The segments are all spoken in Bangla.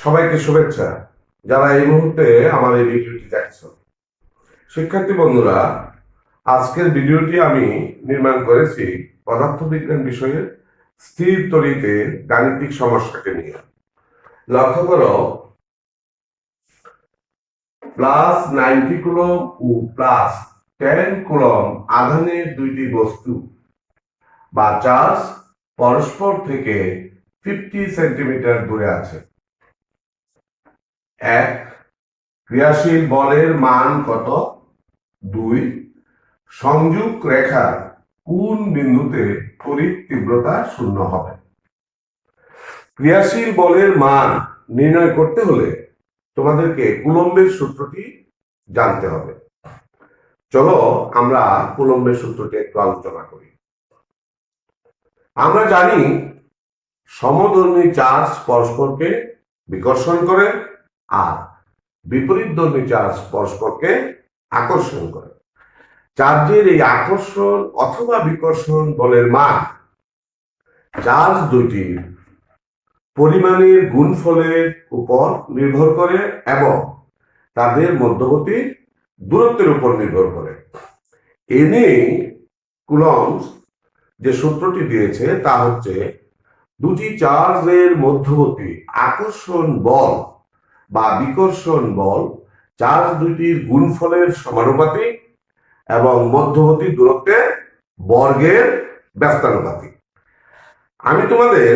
সবাইকে শুভেচ্ছা। যারা এই মুহূর্তে আমার এই ভিডিওটি দেখছো, শিক্ষার্থী বন্ধুরা, আজকের ভিডিওটি আমি নির্মাণ করেছি পদার্থবিজ্ঞান বিষয়ের স্থির তড়িতে গাণিতিক সমস্যাকে নিয়ে। লক্ষ্য করো, +90 কুলম ও +10 কুলম আধানের দুইটি বস্তু বা চার্জ পরস্পর থেকে 50 সেন্টিমিটার দূরে আছে। এক, ক্রিয়াশীল বলের মান কত? 2, সংযোগ রেখার কোন বিন্দুতে তড়িৎ তীব্রতা 0 হবে? ক্রিয়াশীল বলের মান নির্ণয় করতে হলে তোমাদেরকে কুলম্বের সূত্রটি জানতে হবে। চলো আমরা কুলম্বের সূত্রটি একটু আলোচনা করি। আমরা জানি সমধর্মী চার্জ পরস্পরকে বিকর্ষণ করে আর বিপরীতধর্মী চার্জ পরস্পরকে আকর্ষণ করে। চার্জের এই আকর্ষণ অথবা বিকর্ষণ বলের মান চার্জ দুইটির পরিমাণের গুণফলের উপর নির্ভর করে এবং তাদের মধ্যবর্তী দূরত্বের উপর নির্ভর করে। এ নিয়ে কুলম্বস যে সূত্রটি দিয়েছে তা হচ্ছে, দুটি চার্জের মধ্যবর্তী আকর্ষণ বল বা বিকর্ষণ বল চার্জ দুইটির গুণফলের সমানুপাতিক এবং মধ্যবর্তী দূরত্বের বর্গের ব্যস্তানুপাতিক। আমি তোমাদের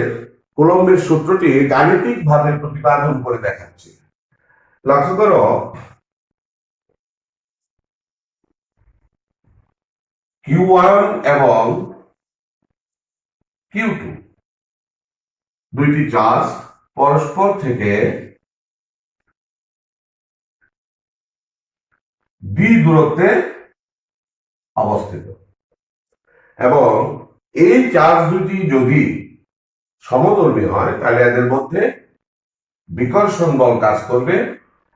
কুলম্বের সূত্রটি গাণিতিক ভাবে প্রতিপাদন করে দেখাচ্ছি। লক্ষ্য করো, Q1 এবং Q2 দুইটি চার্জ পরস্পর থেকে d দূরত্বে অবস্থিত এবং এই চার্জ দুটি যদি সমধর্মী হয় তাহলে এদের মধ্যে বিকর্ষণ বল কাজ করবে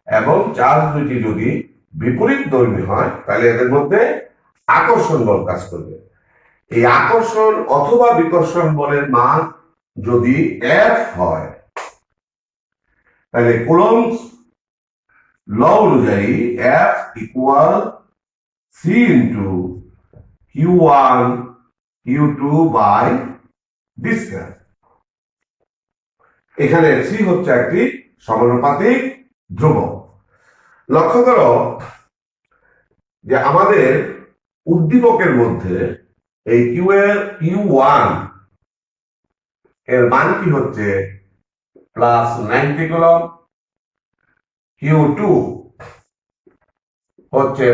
এবং চার্জ দুটি যদি বিপরীতধর্মী হয় তাহলে এদের মধ্যে আকর্ষণ বল কাজ করবে। এই আকর্ষণ অথবা বিকর্ষণ বলের মান যদি F হয় তাহলে কুলম্বস ল অনুযায়ী F equal C into Q1 Q2 by d square. এখানে C হচ্ছে একটি সমানুপাতিক ধ্রুবক। লক্ষ্য করো যে আমাদের উদ্দীপকের মধ্যে এই Q1 এর মান কি হচ্ছে +90 কুলম, Q2 হচ্ছে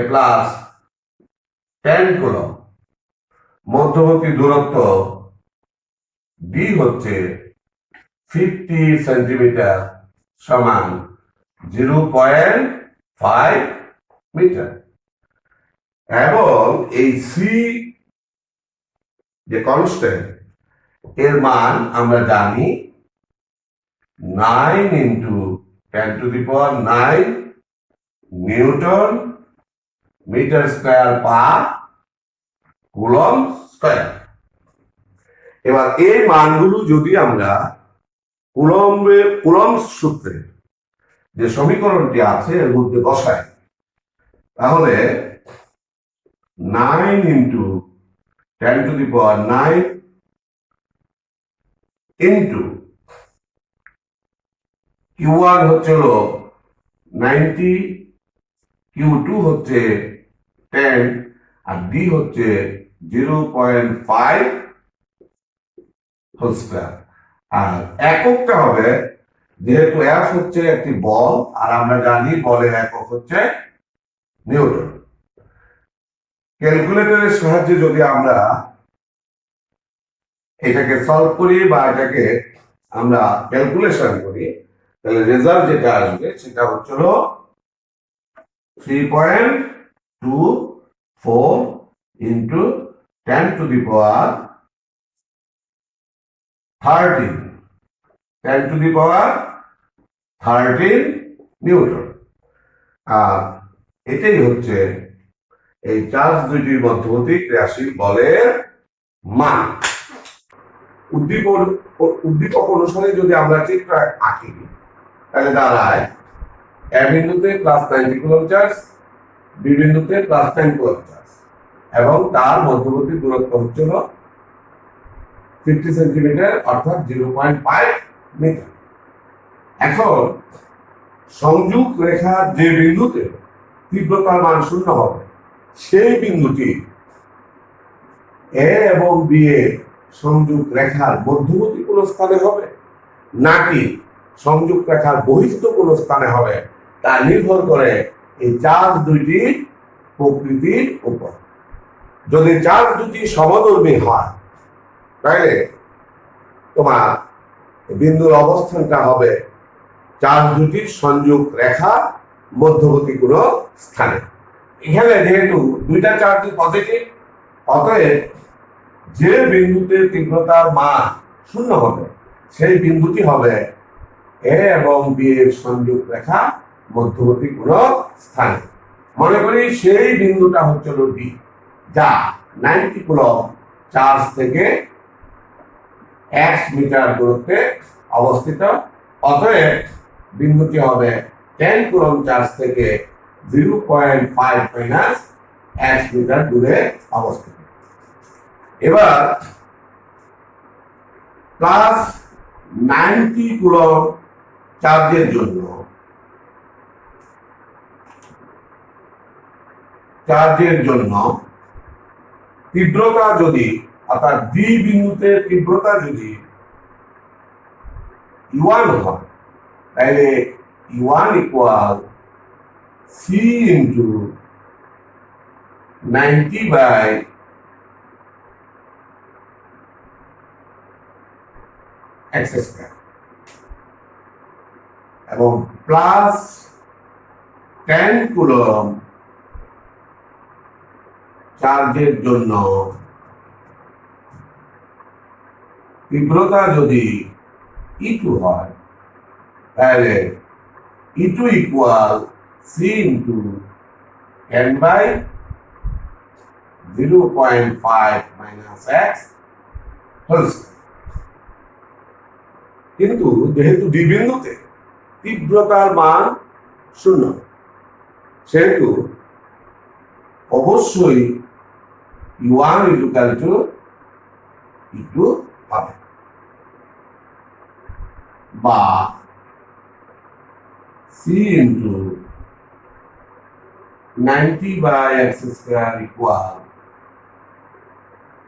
+10 কুলম, মধ্যবর্তী দূরত্ব d হচ্ছে 50 সেন্টিমিটার সমান 0.5 মিটার এবং এই C যে কনস্ট্যান্ট এর মান আমরা জানি 9 into 10⁹ newton metre square per coulomb square. এবার এই মানগুলো যদি আমরা কুলম্বস সূত্রে যে সমীকরণটি আছে এর মধ্যে বসাই তাহলে 9 ইন্টু 10⁹ ইন্টু Q1 হচ্ছে 90, Q2 হচ্ছে 10 আর D হচ্ছে 0.5 হোল স্কয়ার। আর এককটা হবে, যেহেতু F হচ্ছে একটি বল আর আমরা জানি বলের একক হচ্ছে নিউটন। ক্যালকুলেটরের সাহায্যে যদি আমরা এটাকে সলভ করি বা এটাকে আমরা ক্যালকুলেশন করি তাহলে রেজাল্ট যেটা আসবে সেটা হচ্ছে 3.24 ইন্টু 10⁻13 নিউটন। আর এটাই হচ্ছে এই চার্জ দুইটির মধ্যবর্তী ক্রিয়াশীল বলের মান। উদ্দীপক অনুসারে যদি আমরা চিত্র আঁকি তাহলে দাঁড়ায় এ বিন্দুতে +90 কুলম্ব চার্জ, বি বিন্দুতে +10 কুলম্ব চার্জ এবং তার মধ্যবর্তী দূরত্ব হচ্ছিল 50 সেন্টিমিটার অর্থাৎ 0.5 মিটার। এখন সংযোগ রেখার যে বিন্দুতে তীব্রতার মান 0 হবে সেই বিন্দুটি এ এবং বি এর সংযোগ রেখার মধ্যবর্তী কোন স্থানে হবে নাকি সংযোগ রেখার বহিস্থ কোন স্থানে হবে তা নির্ভর করে এই চার্জ দুইটির প্রকৃতির উপর। যদি চার্জ দুটি সমধর্মী হয় তাহলে তোমার বিন্দুর অবস্থানটা হবে চার্জ দুটির সংযোগ রেখা মধ্যবর্তী কোন স্থানে। এখানে যেহেতু দুইটা চার্জ পজিটিভ, অতএব যে বিন্দুতে তীব্রতার মান 0 হবে সেই বিন্দুটি হবে এ এবং বি এর সংযোগ রেখা মধ্যবর্তী কোন স্থানে। মনে করি সেই বিন্দুটা হচ্ছিল ডি, যা 90 কুলম্ব চার্জ থেকে 1 মিটার দূরত্বে অবস্থিত। অতএব বিন্দুটি হবে 10 কুলম্ব চার্জ থেকে 0.5 মাইনাস 1 মিটার দূরে অবস্থিত। এবার +90 কুলম্ব চার্জের জন্য তীব্রতা যদি অর্থাৎ ডি বিন্দুতে তীব্রতা যদি E1 হয় তাহলে E1 equal C into 90 by x square এবং +10 কুলম্ব চার্জের জন্য তীব্রতা যদি E2 হয় তাহলে E2 equal C into 10 by 0.5 minus x whole square. কিন্তু যেহেতু ডি বিন্দুতে তীব্রতার মান 0 সেহেতু অবশ্যই E1 ইকুয়াল টু E2 হবে, বা C into 90 by x square equal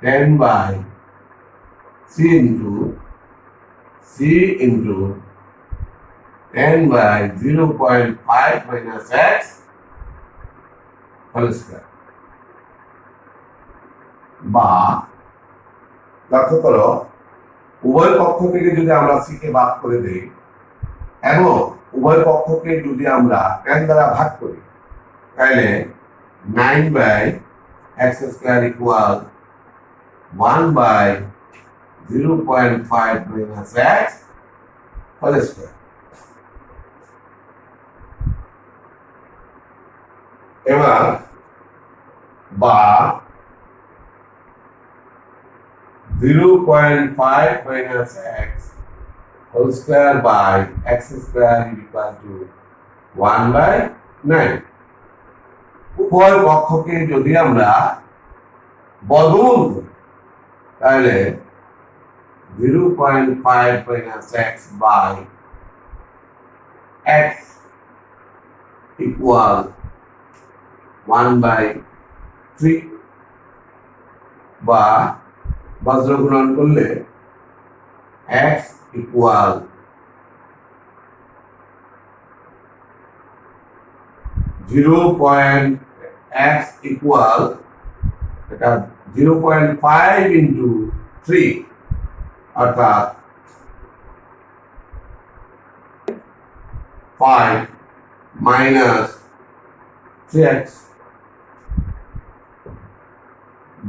10 by C into 10 by 0.5 minus x whole square। বা লক্ষ্য করো উভয় পক্ষ থেকে যদি আমরা c কে বাদ করে দেই এবং উভয় পক্ষকে যদি আমরা 10 দ্বারা ভাগ করি তাহলে 9 by x square equal 1 by 0.5 minus x whole square। এবার বা 0.5 minus x whole square by x square equal to 1 by 9। উভয় পক্ষকে যদি আমরা বর্গমূল করি তাহলে 0.5 minus x by x equal 1 by 3 বা বজ্র গুণন করলে x equal 0.x equal এটা 0.5 into 3 অর্থাৎ 5 minus 3x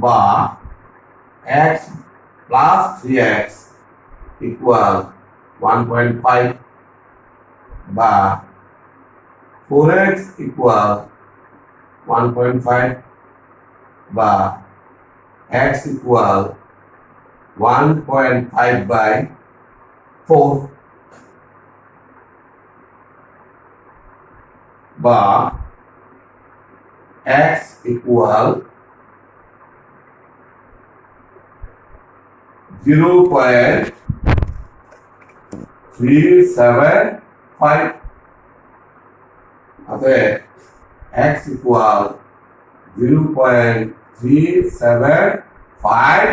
বা x plus 3x equal 1.5 বা 4x equal 1.5 বা x equal 1.5 by 4। বা x ইকুয়াল 0.375, অতএব x ইকুয়াল 0.375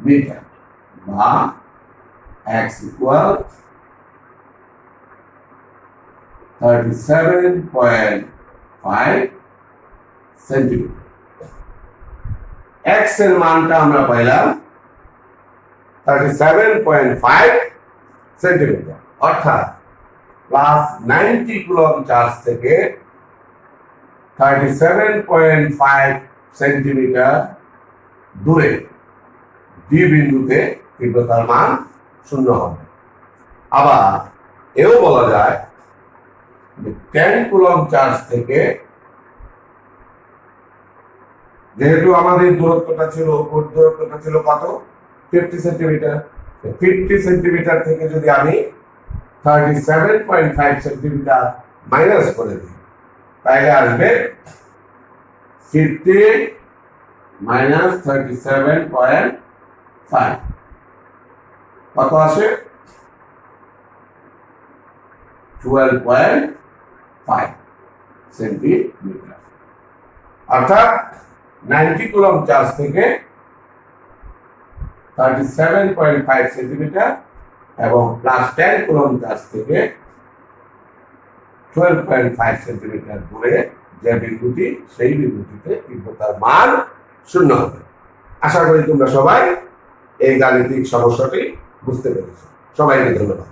মিটার বা x ইকুয়াল 37.5 সেন্টিমিটার। x এর মানটা আমরা পাইলাম 37.5 সেন্টিমিটার, অর্থাৎ প্লাস 90 কুলম্ব চার্জ থেকে 37.5 সেন্টিমিটার দূরে ডি বিন্দুতে তীব্রতার মান 0 হবে। আবার এও বলা যায় যে 10 কুলম্ব চার্জ থেকে, যেহেতু আমাদের দূরত্বটা ছিল কত, 50 সেন্টিমিটার, 50 সেন্টিমিটার থেকে যদি আমি 37.5 সেন্টিমিটার মাইনাস করে দিই, তাহলে আসবে 50 মাইনাস 37.5, কত আসে? 12.5 সেন্টিমিটার। অর্থাৎ 90 কুলম্ব চার্জ থেকে 37.5 সেন্টিমিটার এবং প্লাস 10 কুলম্ব চার্জ থেকে 12.5 সেন্টিমিটার দূরে যে বিন্দুটি, সেই বিন্দুটিতে তীব্রতার মান 0 হবে। আশা করি তোমরা সবাই এই গাণিতিক সমস্যাটি বুঝতে পেরেছো। সবাইকে ধন্যবাদ।